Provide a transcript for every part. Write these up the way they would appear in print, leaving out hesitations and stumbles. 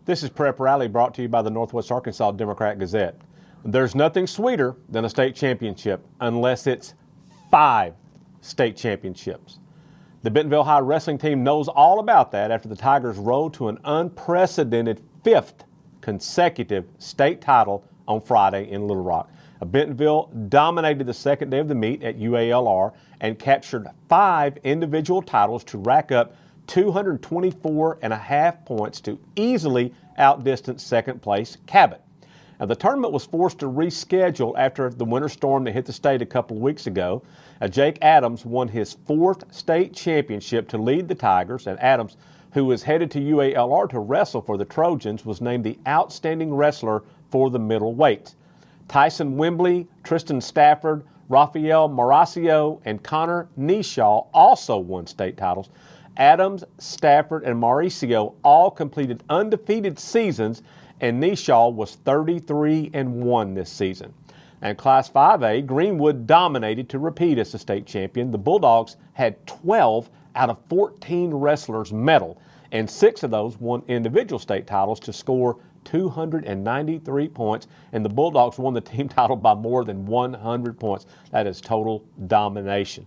This is Prep Rally brought to you by the Northwest Arkansas Democrat-Gazette. There's nothing sweeter than a state championship unless it's 5 state championships. The Bentonville High wrestling team knows all about that after the Tigers rode to an unprecedented 5th consecutive state title on Friday in Little Rock. Bentonville dominated the second day of the meet at UALR and captured 5 individual titles to rack up 224.5 points to easily outdistance second place Cabot. Now, the tournament was forced to reschedule after the winter storm that hit the state a couple of weeks ago. Jake Adams won his 4th state championship to lead the Tigers, and Adams, who was headed to UALR to wrestle for the Trojans, was named the outstanding wrestler for the middleweight. Tyson Wembley, Tristan Stafford, Rafael Mauricio, and Connor Neshaw also won state titles. Adams, Stafford, and Mauricio all completed undefeated seasons, and Neshaw was 33-1 this season. And Class 5A, Greenwood dominated to repeat as the state champion. The Bulldogs had 12 out of 14 wrestlers medal, and 6 of those won individual state titles to score 293 points, and the Bulldogs won the team title by more than 100 points. That is total domination.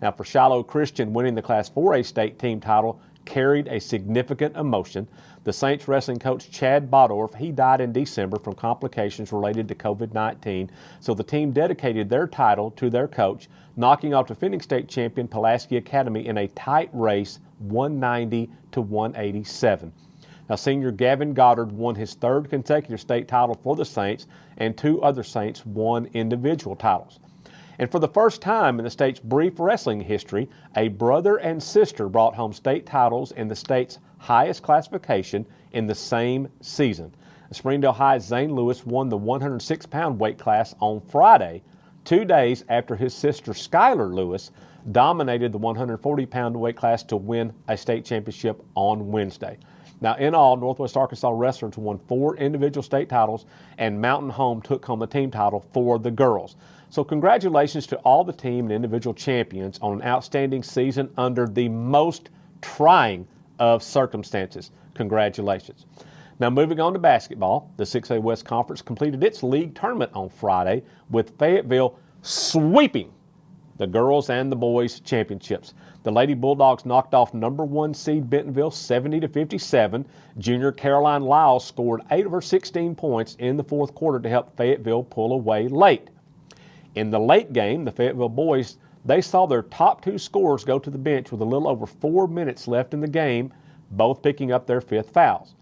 Now, for Shiloh Christian, winning the Class 4A state team title carried a significant emotion. The Saints wrestling coach Chad Bodorf, he died in December from complications related to COVID-19, so the team dedicated their title to their coach, knocking off defending state champion Pulaski Academy in a tight race, 190-187. Now, senior Gavin Goddard won his 3rd consecutive state title for the Saints, and 2 other Saints won individual titles. And for the first time in the state's brief wrestling history, a brother and sister brought home state titles in the state's highest classification in the same season. Springdale High's Zane Lewis won the 106-pound weight class on Friday, 2 days after his sister Skylar Lewis dominated the 140-pound weight class to win a state championship on Wednesday. Now, in all, Northwest Arkansas wrestlers won 4 individual state titles, and Mountain Home took home the team title for the girls. So congratulations to all the team and individual champions on an outstanding season under the most trying of circumstances. Congratulations. Now, moving on to basketball, the 6A West Conference completed its league tournament on Friday with Fayetteville sweeping the girls and the boys championships. The Lady Bulldogs knocked off number 1 seed Bentonville 70-57. Junior Caroline Lyles scored 8 of her 16 points in the 4th quarter to help Fayetteville pull away late. In the late game, the Fayetteville boys, they saw their top 2 scorers go to the bench with a little over 4 minutes left in the game, both picking up their 5th fouls.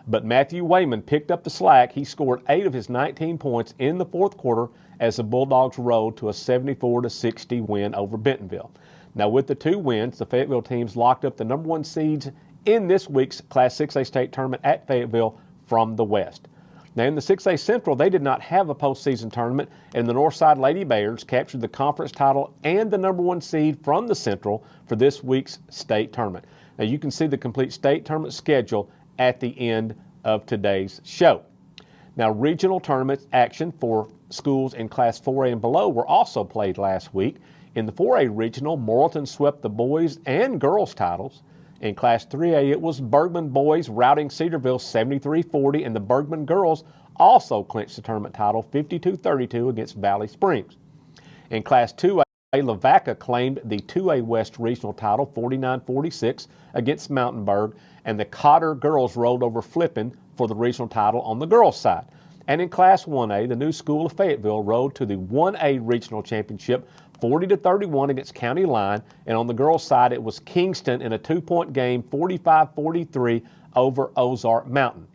But Matthew Wayman picked up the slack. He scored 8 of his 19 points in the 4th quarter as the Bulldogs rode to a 74-60 win over Bentonville. Now, with the 2 wins, the Fayetteville teams locked up the number 1 seeds in this week's Class 6A state tournament at Fayetteville from the West. Now, in the 6A Central, they did not have a postseason tournament, and the Northside Lady Bears captured the conference title and the number 1 seed from the Central for this week's state tournament. Now, you can see the complete state tournament schedule at the end of today's show. Now, regional tournament action for schools in Class 4A and below were also played last week. In the 4A regional, Morrilton swept the boys and girls titles. In Class 3A, it was Bergman boys routing Cedarville 73-40, and the Bergman girls also clinched the tournament title 52-32 against Valley Springs. In Class 2A, Lavaca claimed the 2A West regional title 49-46 against Mountainburg, and the Cotter girls rolled over Flippin for the regional title on the girls' side. And in Class 1A, the new school of Fayetteville rode to the 1A regional championship 40-31 against County Line, and on the girls' side, it was Kingston in a 2-point game, 45-43 over Ozark Mountain.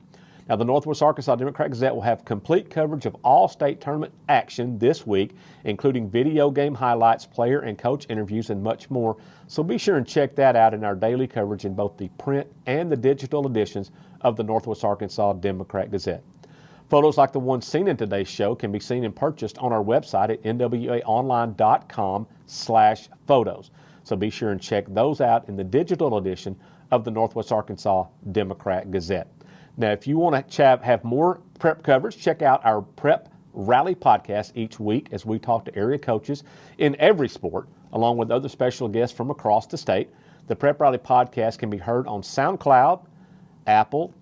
Now, the Northwest Arkansas Democrat-Gazette will have complete coverage of all state tournament action this week, including video game highlights, player and coach interviews, and much more. So be sure and check that out in our daily coverage in both the print and the digital editions of the Northwest Arkansas Democrat-Gazette. Photos like the one seen in today's show can be seen and purchased on our website at nwaonline.com/photos. So be sure and check those out in the digital edition of the Northwest Arkansas Democrat-Gazette. Now, if you want to have more prep coverage, check out our Prep Rally podcast each week as we talk to area coaches in every sport, along with other special guests from across the state. The Prep Rally podcast can be heard on SoundCloud, Apple,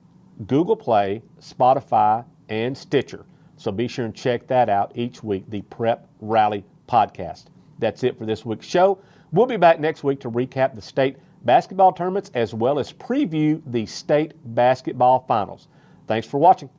Google Play, Spotify, and Stitcher. So be sure and check that out each week, the Prep Rally Podcast. That's it for this week's show. We'll be back next week to recap the state basketball tournaments as well as preview the state basketball finals. Thanks for watching.